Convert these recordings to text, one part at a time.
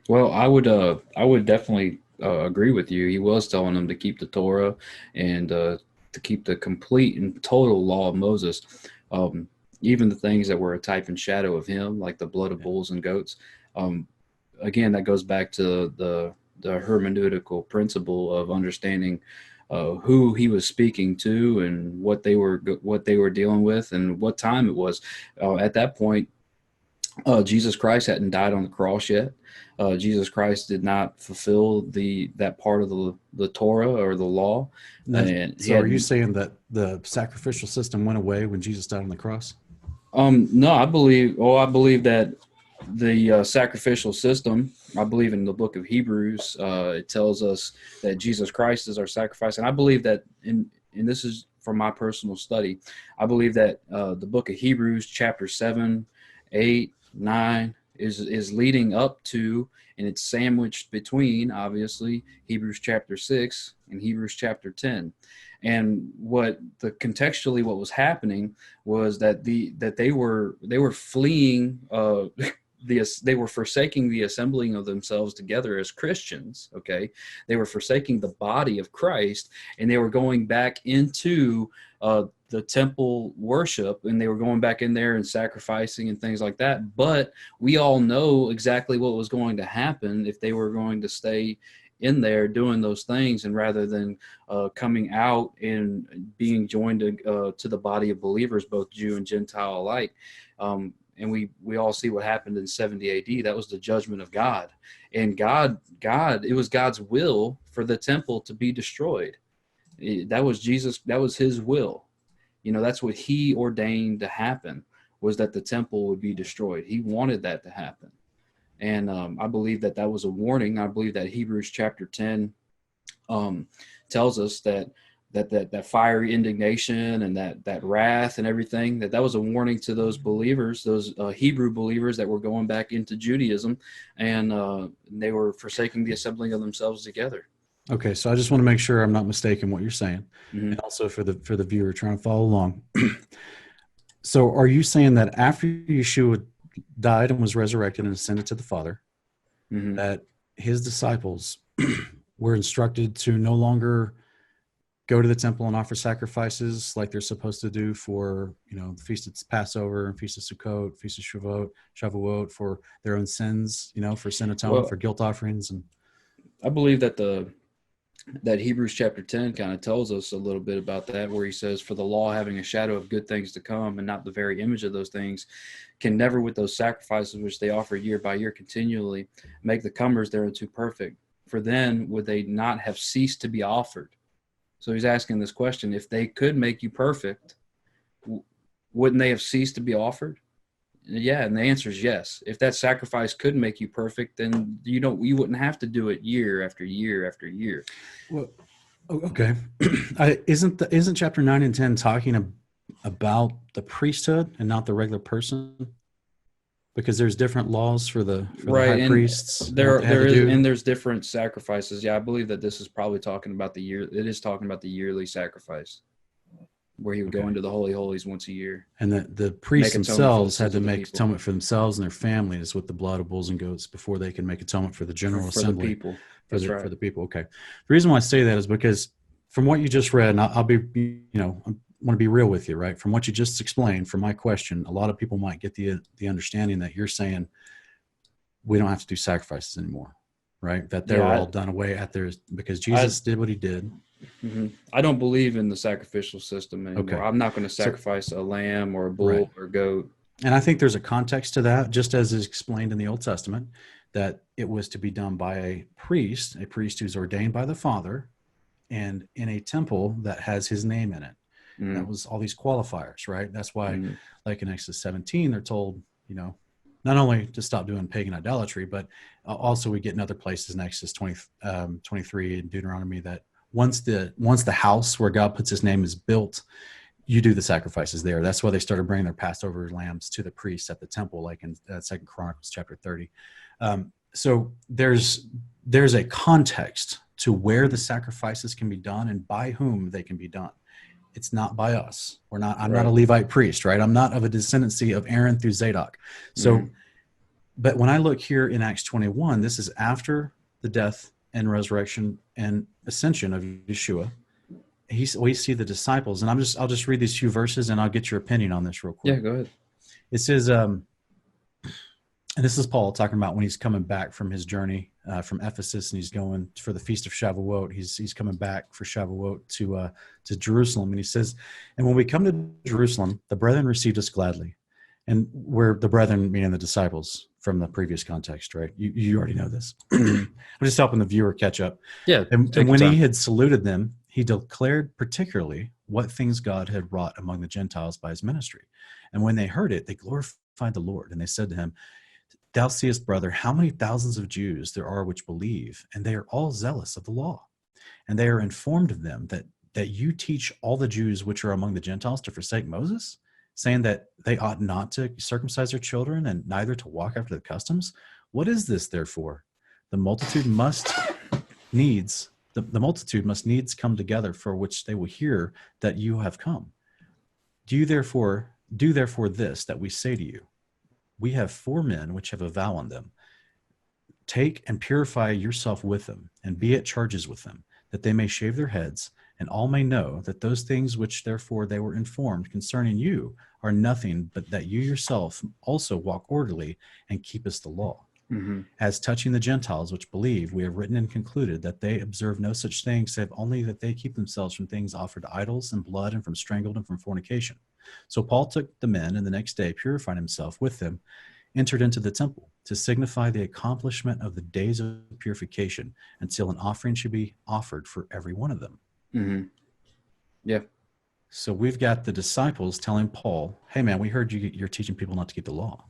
Well, I would definitely agree with you. He was telling them to keep the Torah and to keep the complete and total law of Moses. Um, Even the things that were a type and shadow of him, like the blood of Yeah. bulls and goats. Um, Again, that goes back to the hermeneutical principle of understanding who he was speaking to and what they were dealing with and what time it was. At that point, Jesus Christ hadn't died on the cross yet. Jesus Christ did not fulfill that part of the Torah or the law, and he So are you had. saying that the sacrificial system went away when Jesus died on the cross? No, I believe. Oh, I believe that the sacrificial system. I believe in the Book of Hebrews. It tells us that Jesus Christ is our sacrifice, and I believe that and this is from my personal study. I believe that the Book of Hebrews, chapter 7, 8, 9, is leading up to, and it's sandwiched between, obviously, Hebrews chapter 6 and Hebrews chapter 10. And what was happening was that they were fleeing they were forsaking the assembling of themselves together as Christians. Okay, they were forsaking the body of Christ, and they were going back into the temple worship, and they were going back in there and sacrificing and things like that. But we all know exactly what was going to happen if they were going to stay in there doing those things, and rather than coming out and being joined to the body of believers, both Jew and Gentile alike. And we all see what happened in 70 AD. That was the judgment of God, and it was God's will for the temple to be destroyed. That was Jesus. That was His will. That's what He ordained to happen, was that the temple would be destroyed. He wanted that to happen, and I believe that that was a warning. I believe that Hebrews chapter 10 um, tells us that fiery indignation and that wrath and everything, that was a warning to those believers, those Hebrew believers that were going back into Judaism, and they were forsaking the assembling of themselves together. Okay, so I just want to make sure I'm not mistaken what you're saying, Mm-hmm. and also for the viewer trying to follow along. So, are you saying that after Yeshua died and was resurrected and ascended to the Father, Mm-hmm. that his disciples were instructed to no longer go to the temple and offer sacrifices like they're supposed to do for, the feast of Passover and feast of Sukkot, feast of Shavuot for their own sins, for sin atonement, for Well, guilt offerings, and I believe that Hebrews chapter 10 kind of tells us a little bit about that, where he says, "For the law, having a shadow of good things to come, and not the very image of those things, can never, with those sacrifices which they offer year by year continually, make the comers thereunto perfect. For then would they not have ceased to be offered." So he's asking this question: if they could make you perfect, wouldn't they have ceased to be offered? Yeah, and the answer is yes. If that sacrifice could make you perfect, then you wouldn't have to do it year after year after year. well, okay. Isn't chapter 9 and 10 talking about the priesthood and not the regular person? Because there's different laws for the high Right, and priests and what they had to there's different sacrifices. Yeah, I believe that this is probably talking about the year. It is talking about the yearly sacrifice, where he would go Okay. into the holy holies once a year, And the priests make atonement for the themselves had sins to of the make people, atonement for themselves and their families with the blood of bulls and goats before they can make atonement for the general the assembly people. for That's the right. for the people. Okay. The reason why I say that is because from what you just read, and I'll be, I want to be real with you, right? From what you just explained, from my question, a lot of people might get the understanding that you're saying we don't have to do sacrifices anymore, right? That they're all Yeah, done away at theirs because I Jesus did what he did. I don't believe in the sacrificial system anymore. Okay. I'm not going to So, sacrifice a lamb or a right. bull or a goat. And I think there's a context to that, just as is explained in the Old Testament, that it was to be done by a priest who's ordained by the Father, and in a temple that has his name in it. And that Mm, was all these qualifiers, right? That's why, mm, like in Exodus 17, they're told, not only to stop doing pagan idolatry, but also we get in other places in Exodus 23 and Deuteronomy that once the house where God puts his name is built, you do the sacrifices there. That's why they started bringing their Passover lambs to the priests at the temple, like in Second Chronicles chapter 30. So there's a context to where the mm. sacrifices can be done and by whom they can be done. It's not by us. I'm not a Right. Levite priest, right? I'm not of a descendancy of Aaron through Zadok. So Mm, But when I look here in Acts 21, this is after the death and resurrection and ascension of Yeshua. We see the disciples, and I'll just read these few verses, and I'll get your opinion on this real quick. Yeah, go ahead. It says, and this is Paul talking about when he's coming back from his journey from Ephesus, and he's going for the Feast of Shavuot. He's coming back for Shavuot to Jerusalem, and he says, and when we come to Jerusalem, the brethren received us gladly. And we're the brethren, meaning the disciples from the previous context, right? You already know this. I'm just helping the viewer catch up. Yeah. And when he had saluted them, he declared particularly what things God had wrought among the Gentiles by his ministry. And when they heard it, they glorified the Lord. And they said to him, thou seest, brother, how many thousands of Jews there are which believe, and they are all zealous of the law. And they are informed of them that you teach all the Jews which are among the Gentiles to forsake Moses, saying that they ought not to circumcise their children and neither to walk after the customs. What is this, therefore? The multitude must needs come together, for which they will hear that you have come. Do therefore this that we say to you. We have 4 men which have a vow on them. Take and purify yourself with them, and be at charges with them, that they may shave their heads, and all may know that those things which therefore they were informed concerning you are nothing, but that you yourself also walk orderly and keepest the law. Mm-hmm. As touching the Gentiles which believe, we have written and concluded that they observe no such thing, save only that they keep themselves from things offered to idols and blood and from strangled and from fornication. So Paul took the men, and the next day, purifying himself with them, entered into the temple to signify the accomplishment of the days of purification, until an offering should be offered for every one of them. Mm-hmm. Yeah. So we've got the disciples telling Paul, hey, man, we heard you're teaching people not to keep the law.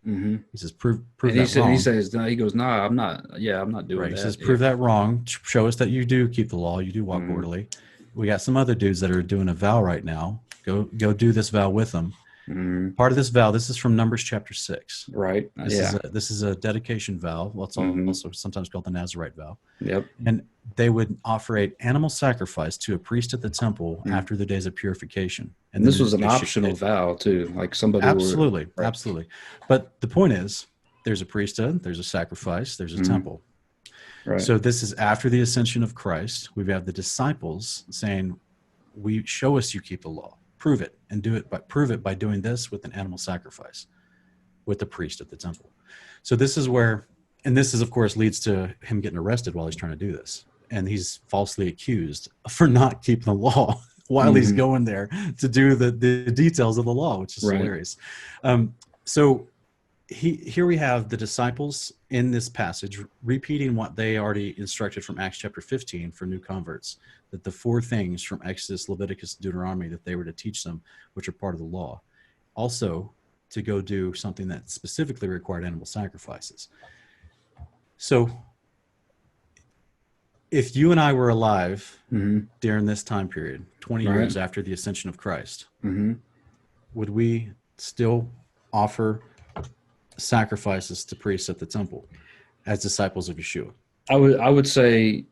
Mm-hmm. He says, prove and that wrong. He says, no, he goes, no, I'm not. Yeah, I'm not doing right. that. He says, prove that wrong. Show us that you do keep the law. You do walk orderly. We got some other dudes that are doing a vow right now. Go do this vow with them. Mm-hmm. Part of this vow, this is from Numbers chapter 6. Right. This is a dedication vow. Well, it's also sometimes called the Nazirite vow. Yep. And they would offer an animal sacrifice to a priest at the temple after the days of purification. And this was an optional vow too, like somebody. Absolutely. But the point is, there's a priesthood, there's a sacrifice, there's a temple. Right. So this is after the ascension of Christ. We have the disciples saying, "We show us you keep the law. Prove it, and do it. But prove it by doing this with an animal sacrifice, with the priest at the temple." So this is where, and this is of course leads to him getting arrested while he's trying to do this, and he's falsely accused for not keeping the law while he's going there to do the details of the law, which is hilarious. So here we have the disciples in this passage repeating what they already instructed from Acts chapter 15 for new converts, that the 4 things from Exodus, Leviticus, Deuteronomy that they were to teach them, which are part of the law. Also, to go do something that specifically required animal sacrifices. So if you and I were alive during this time period, 20 years after the ascension of Christ, would we still offer sacrifices to priests at the temple as disciples of Yeshua? I would say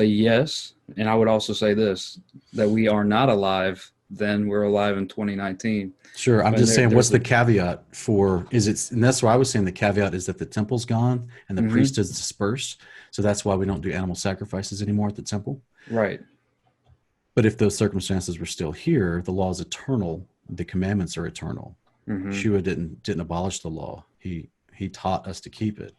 yes, and I would also say this, that we are not alive then. We're alive in 2019. Sure. I'm just saying, what's the caveat for, and that's why I was saying the caveat is that the temple's gone and the priesthood's dispersed. So that's why we don't do animal sacrifices anymore at the temple. Right. But if those circumstances were still here, the law is eternal. The commandments are eternal. Yeshua didn't abolish the law. He taught us to keep it.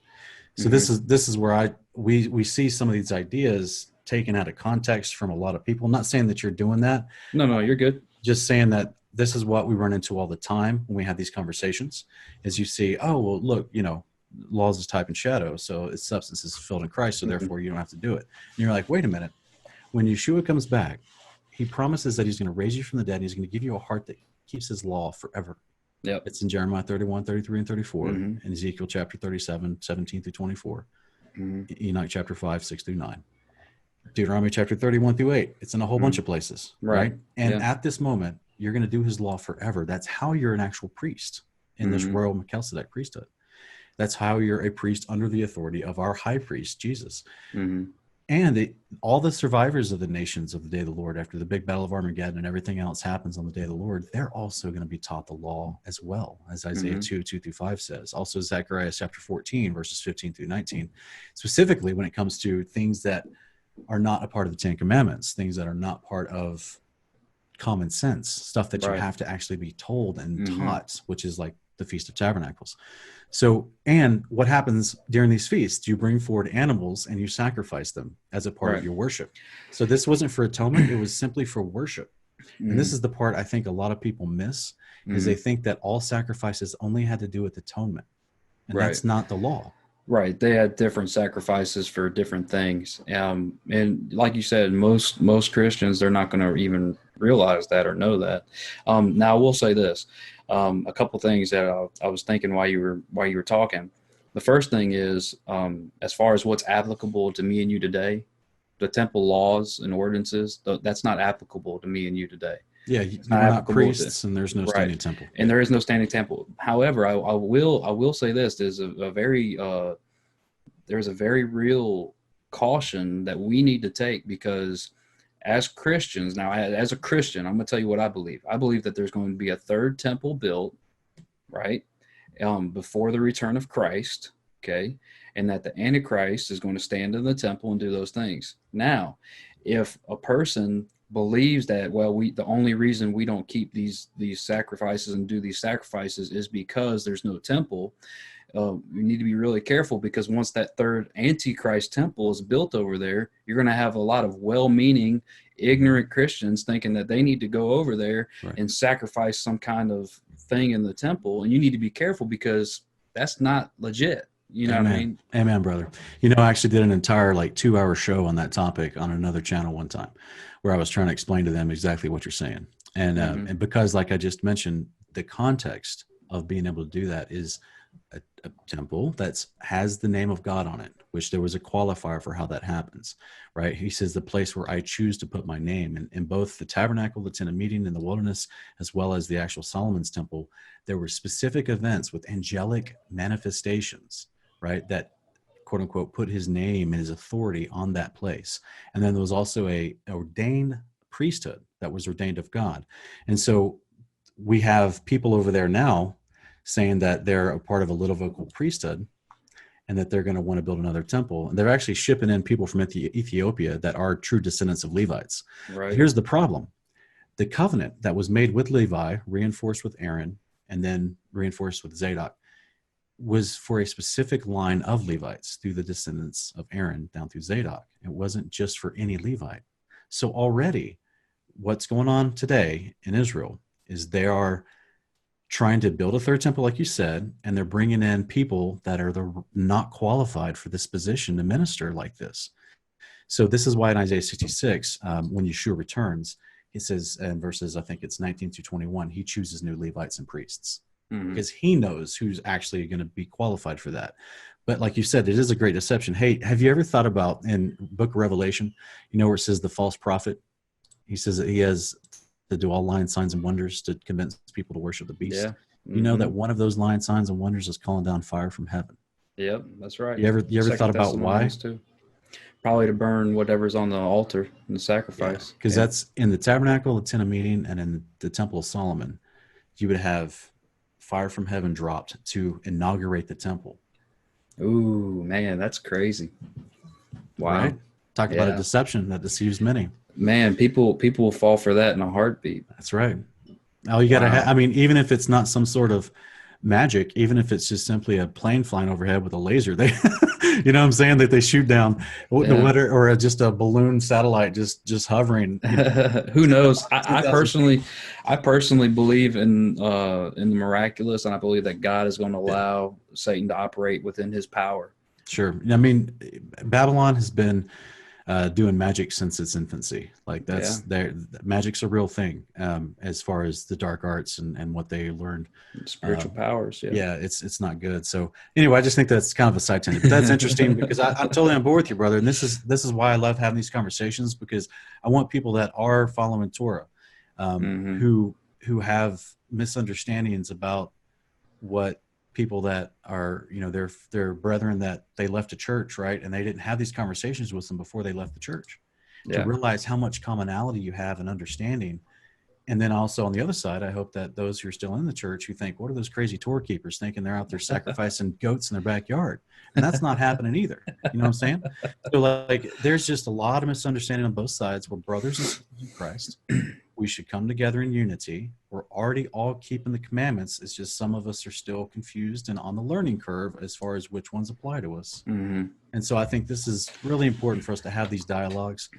So this is where we see some of these ideas taken out of context from a lot of people. I'm not saying that you're doing that. No, you're good. Just saying that this is what we run into all the time when we have these conversations, is you see, oh, well, look, laws is type and shadow, so its substance is fulfilled in Christ, so therefore you don't have to do it. And you're like, wait a minute. When Yeshua comes back, he promises that he's going to raise you from the dead, and he's going to give you a heart that keeps his law forever. Yep. It's in Jeremiah 31, 33, and 34, and Ezekiel chapter 37, 17 through 24, Enoch chapter 5, 6 through 9, Deuteronomy chapter 31 through 8. It's in a whole bunch of places, right? And at this moment, you're going to do his law forever. That's how you're an actual priest in this royal Melchizedek priesthood. That's how you're a priest under the authority of our high priest, Jesus. And all the survivors of the nations of the day of the Lord, after the big battle of Armageddon and everything else happens on the day of the Lord, they're also going to be taught the law as well, as Isaiah 2:2-5 says. Also Zechariah chapter 14, verses 15 through 19, specifically when it comes to things that are not a part of the Ten Commandments, things that are not part of common sense, stuff that you have to actually be told and taught, which is like the Feast of Tabernacles. So, and what happens during these feasts? You bring forward animals and you sacrifice them as a part of your worship. So this wasn't for atonement. It was simply for worship. And this is the part I think a lot of people miss, is they think that all sacrifices only had to do with atonement. And that's not the law. Right. They had different sacrifices for different things. And like you said, most Christians, they're not going to even realize that or know that. Now, I will say this. A couple things that I was thinking while you were talking. The first thing is, as far as what's applicable to me and you today, the temple laws and ordinances, that's not applicable to me and you today. Yeah, you're not priests, and there's no standing temple. And there is no standing temple. However, I will say this: there's a very real caution that we need to take, because as Christians, now as a Christian, I'm going to tell you what I believe. I believe that there's going to be a third temple built, right, before the return of Christ, okay, and that the Antichrist is going to stand in the temple and do those things. Now, if a person believes that, well, the only reason we don't keep these sacrifices and do these sacrifices is because there's no temple, we need to be really careful, because once that third Antichrist temple is built over there, you're going to have a lot of well-meaning, ignorant Christians thinking that they need to go over there and sacrifice some kind of thing in the temple. And you need to be careful, because that's not legit. You know what I mean? Amen, brother. You know, I actually did an entire 2-hour show on that topic on another channel one time, where I was trying to explain to them exactly what you're saying. And, and because, like I just mentioned, the context of being able to do that is a temple that has the name of God on it, which there was a qualifier for how that happens, right? He says, the place where I choose to put my name. And in both the tabernacle, the tent of meeting in the wilderness, as well as the actual Solomon's temple, there were specific events with angelic manifestations, right, that quote unquote put his name and his authority on that place. And then there was also a ordained priesthood that was ordained of God. And so we have people over there now saying that they're a part of a Levitical priesthood and that they're going to want to build another temple. And they're actually shipping in people from Ethiopia that are true descendants of Levites. Right. Here's the problem. The covenant that was made with Levi, reinforced with Aaron, and then reinforced with Zadok, was for a specific line of Levites through the descendants of Aaron down through Zadok. It wasn't just for any Levite. So already what's going on today in Israel is they are trying to build a third temple, like you said, and they're bringing in people that are not qualified for this position to minister like this. So this is why in Isaiah 66, when Yeshua returns, he says in verses, I think it's 19 to 21, he chooses new Levites and priests because he knows who's actually going to be qualified for that. But like you said, it is a great deception. Hey, have you ever thought about in Book of Revelation, you know, where it says the false prophet? He says that he has to do all lying signs and wonders to convince people to worship the beast. Yeah. You know that one of those lying signs and wonders is calling down fire from heaven. Yep, that's right. You ever thought about why? Too. Probably to burn whatever's on the altar in the sacrifice. Because that's in the tabernacle, the tent of meeting, and in the temple of Solomon. You would have fire from heaven dropped to inaugurate the temple. Ooh, man, that's crazy. Wow. Right? Talk about a deception that deceives many. Man, people will fall for that in a heartbeat. That's right. Oh, you got to I mean, even if it's not some sort of magic, even if it's just simply a plane flying overhead with a laser, they, you know what I'm saying, that they shoot down, or just a balloon satellite just hovering. You know. Who knows? I personally believe in the miraculous, and I believe that God is going to allow Satan to operate within his power. Sure. I mean, Babylon has been doing magic since its infancy. Like magic's a real thing as far as the dark arts and what they learned. Spiritual powers. Yeah, it's not good. So anyway, I just think that's kind of a side tangent. But that's interesting because I'm totally on board with you, brother. And this is why I love having these conversations, because I want people that are following Torah who have misunderstandings about what people that are, their brethren that they left a church, right? And they didn't have these conversations with them before they left the church, to realize how much commonality you have and understanding. And then also on the other side, I hope that those who are still in the church who think, what are those crazy Torah keepers thinking they're out there sacrificing goats in their backyard? And that's not happening either. You know what I'm saying? So like, there's just a lot of misunderstanding on both sides. We're brothers and sisters in Christ. We should come together in unity. We're already all keeping the commandments. It's just some of us are still confused and on the learning curve as far as which ones apply to us. Mm-hmm. And so I think this is really important for us to have these dialogues.